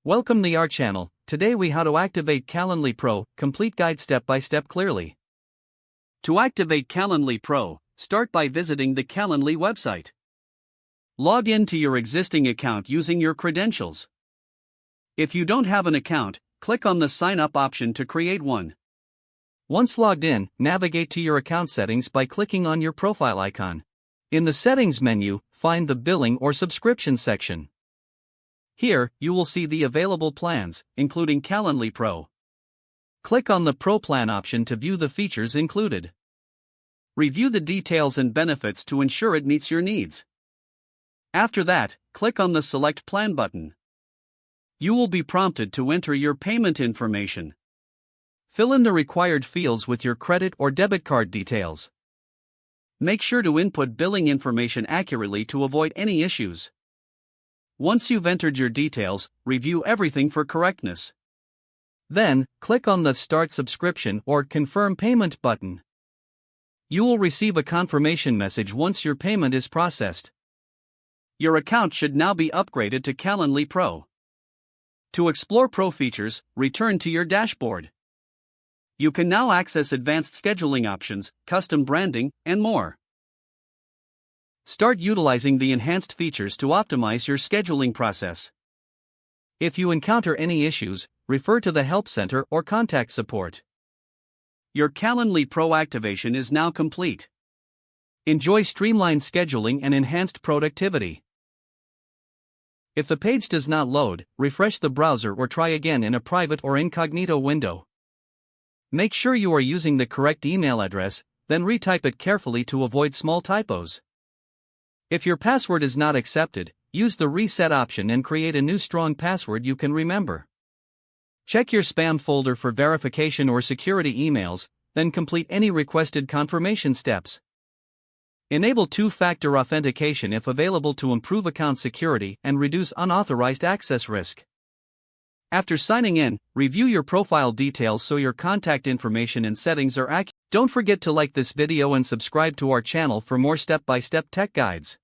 Welcome to our channel. Today we how to activate Calendly Pro, complete guide step by step clearly. To activate Calendly Pro, start by visiting the Calendly website. Log in to your existing account using your credentials. If you don't have an account, click on the sign up option to create one. Once logged in, navigate to your account settings by clicking on your profile icon. In the settings menu, find the billing or subscription section. Here, you will see the available plans, including Calendly Pro. Click on the Pro Plan option to view the features included. Review the details and benefits to ensure it meets your needs. After that, click on the Select Plan button. You will be prompted to enter your payment information. Fill in the required fields with your credit or debit card details. Make sure to input billing information accurately to avoid any issues. Once you've entered your details, review everything for correctness. Then, click on the Start Subscription or Confirm Payment button. You will receive a confirmation message once your payment is processed. Your account should now be upgraded to Calendly Pro. To explore Pro features, return to your dashboard. You can now access advanced scheduling options, custom branding, and more. Start utilizing the enhanced features to optimize your scheduling process. If you encounter any issues, refer to the Help Center or contact support. Your Calendly Pro activation is now complete. Enjoy streamlined scheduling and enhanced productivity. If the page does not load, refresh the browser or try again in a private or incognito window. Make sure you are using the correct email address, then retype it carefully to avoid small typos. If your password is not accepted, use the reset option and create a new strong password you can remember. Check your spam folder for verification or security emails, then complete any requested confirmation steps. Enable two-factor authentication if available to improve account security and reduce unauthorized access risk. After signing in, review your profile details so your contact information and settings are accurate. Don't forget to like this video and subscribe to our channel for more step-by-step tech guides.